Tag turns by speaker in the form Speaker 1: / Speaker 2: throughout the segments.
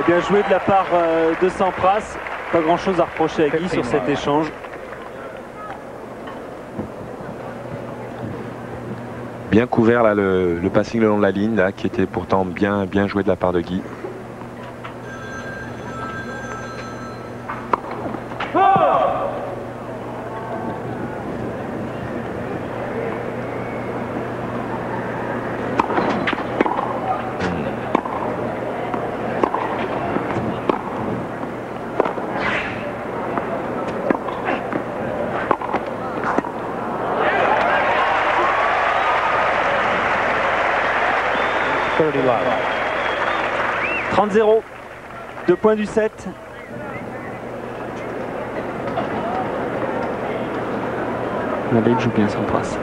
Speaker 1: Bien joué de la part de Sampras. Pas grand chose à reprocher à Guy sur cet échange.
Speaker 2: Bien couvert là le passing le long de la ligne là, qui était pourtant bien joué de la part de Guy.
Speaker 1: Love. 30-0, 2 points du 7.
Speaker 3: Allez, joue bien Sampras.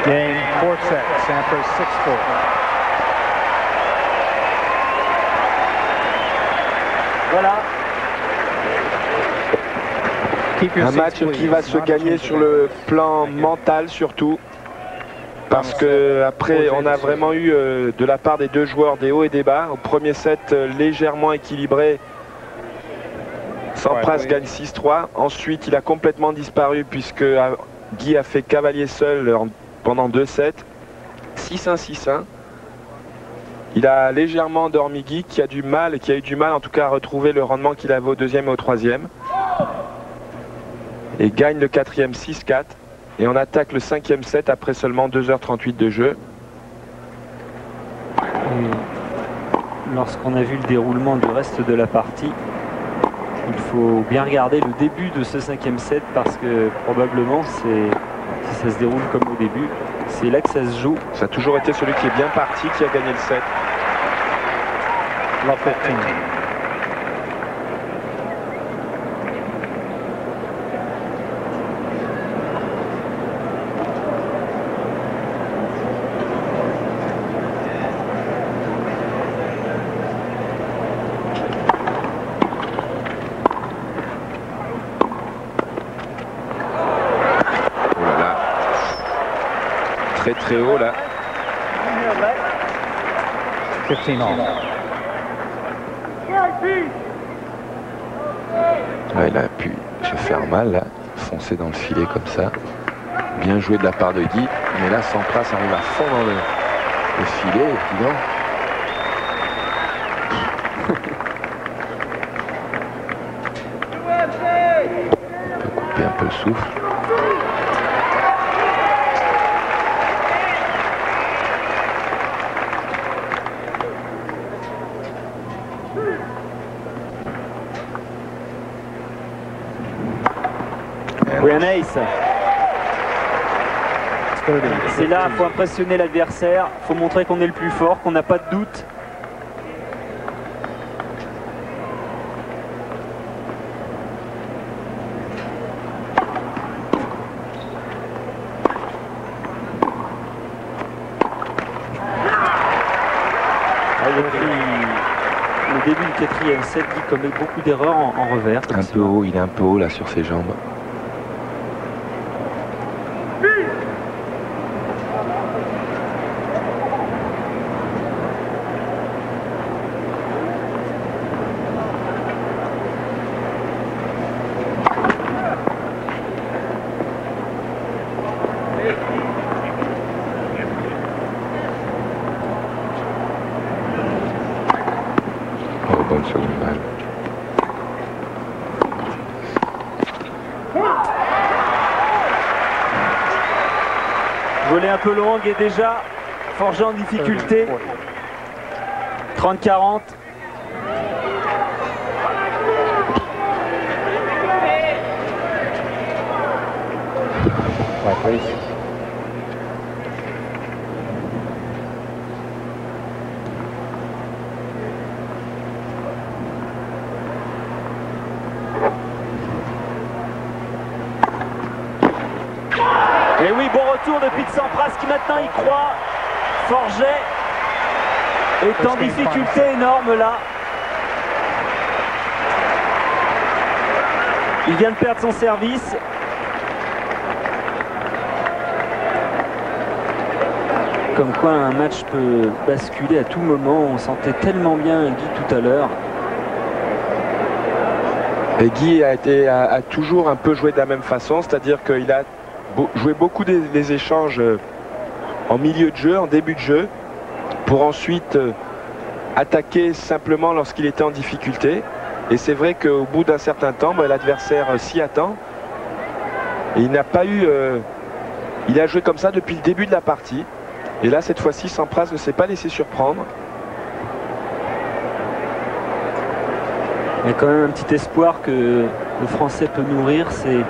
Speaker 4: Game 4 set, Sampras 6-4.
Speaker 1: Voilà.
Speaker 2: Un match qui va se gagner sur le plan mental surtout. Parce que après on a vraiment eu de la part des deux joueurs des hauts et des bas. Au premier set légèrement équilibré, Sampras gagne 6-3. Ensuite il a complètement disparu puisque Guy a fait cavalier seul pendant 2 sets. 6-1, 6-1. Il a légèrement endormi Guy qui a eu du mal en tout cas à retrouver le rendement qu'il avait au deuxième et au troisième. Et gagne le quatrième 6-4. Et on attaque le 5e set après seulement 2h38 de jeu.
Speaker 1: Lorsqu'on a vu le déroulement du reste de la partie, il faut bien regarder le début de ce 5e set parce que probablement si ça se déroule comme au début, c'est là que ça se joue.
Speaker 2: Ça a toujours été celui qui est bien parti qui a gagné le set.
Speaker 4: Love 15.
Speaker 2: Très haut là.
Speaker 4: 15 all.
Speaker 2: Là, il a pu se faire mal là, foncer dans le filet comme ça. Bien joué de la part de Guy, mais là Sampras arrive à fond dans le filet et puis non. On peut couper un peu le souffle.
Speaker 1: Oui, un ace. C'est là, il faut impressionner l'adversaire, il faut montrer qu'on est le plus fort, qu'on n'a pas de doute. Le début du 4e set, il commet beaucoup d'erreurs en revers.
Speaker 2: Un peu haut, il est un peu haut là sur ses jambes. Bonne seconde balle.
Speaker 1: Volée un peu longue et déjà Forget en difficulté. 30-40.
Speaker 5: Et oui, bon retour de Pete Sampras qui maintenant y croit. Forget est en difficulté énorme là. Il vient de perdre son service.
Speaker 1: Comme quoi un match peut basculer à tout moment. On sentait tellement bien Guy tout à l'heure.
Speaker 2: Et Guy a toujours un peu joué de la même façon, c'est-à-dire qu'il a joué beaucoup des échanges en milieu de jeu, en début de jeu, pour ensuite attaquer simplement lorsqu'il était en difficulté. Et c'est vrai qu'au bout d'un certain temps, l'adversaire s'y attend. Et il n'a pas eu... il a joué comme ça depuis le début de la partie. Et là, cette fois-ci, Sampras ne s'est pas laissé surprendre.
Speaker 1: Il y a quand même un petit espoir que le Français peut nourrir, c'est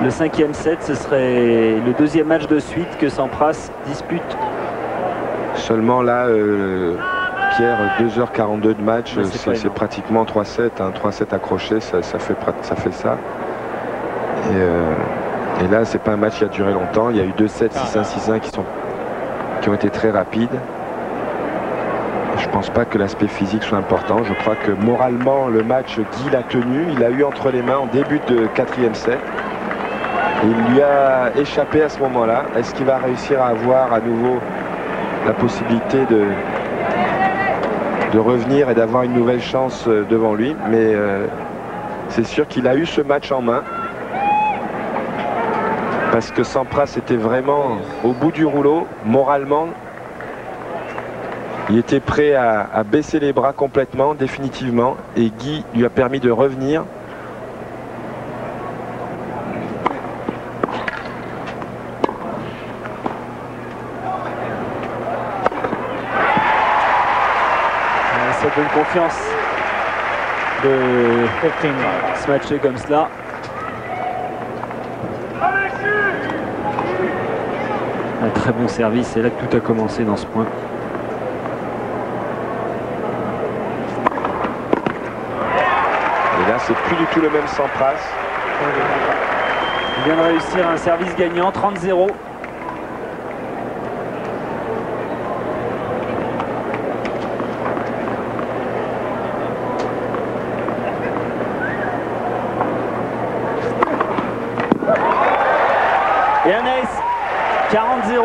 Speaker 1: le 5e set, ce serait le 2e match de suite que Sampras dispute.
Speaker 2: Seulement là, Pierre, 2h42 de match, c'est pratiquement 3-7, hein, 3-7 accrochés, ça fait ça. Et là, c'est pas un match qui a duré longtemps, il y a eu 2-7, 6-1, 6-1 qui ont été très rapides. Je pense pas que l'aspect physique soit important. Je crois que moralement, le match, Guy l'a tenu. Il l'a eu entre les mains en début de 4e set. Et il lui a échappé à ce moment-là. Est-ce qu'il va réussir à avoir à nouveau la possibilité de revenir et d'avoir une nouvelle chance devant lui? Mais c'est sûr qu'il a eu ce match en main. Parce que Sampras était vraiment au bout du rouleau, moralement. Il était prêt à baisser les bras complètement, définitivement, et Guy lui a permis de revenir.
Speaker 1: Ça donne confiance de se matcher comme cela. Un très bon service, c'est là que tout a commencé dans ce point.
Speaker 2: Et là, c'est plus du tout le même Sampras.
Speaker 1: Il vient de réussir un service gagnant, 30-0.
Speaker 5: Et un ace, 40-0.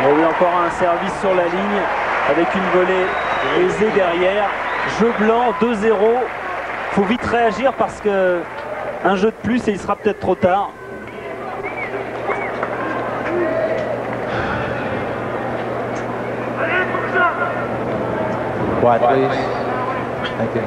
Speaker 1: Il y a eu encore un service sur la ligne avec une volée aisée derrière. Jeu blanc, 2-0. Il faut vite réagir parce que un jeu de plus et il sera peut-être trop tard.
Speaker 4: Quiet, please. Thank you.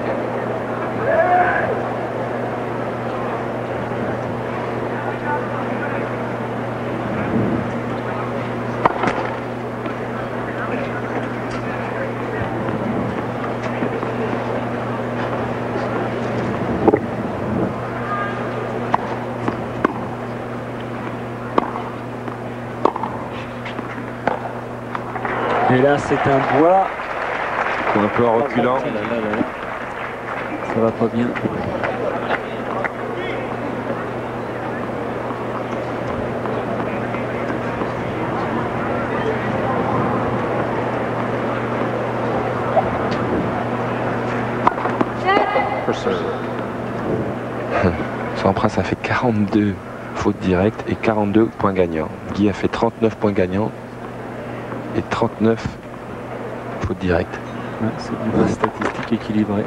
Speaker 1: Et là, c'est un bois.
Speaker 2: Un peu en reculant.
Speaker 1: Ça va pas bien.
Speaker 2: Sampras a fait 42 fautes directes et 42 points gagnants. Guy a fait 39 points gagnants et 39 fautes directes.
Speaker 1: Ouais, c'est une statistique équilibrée.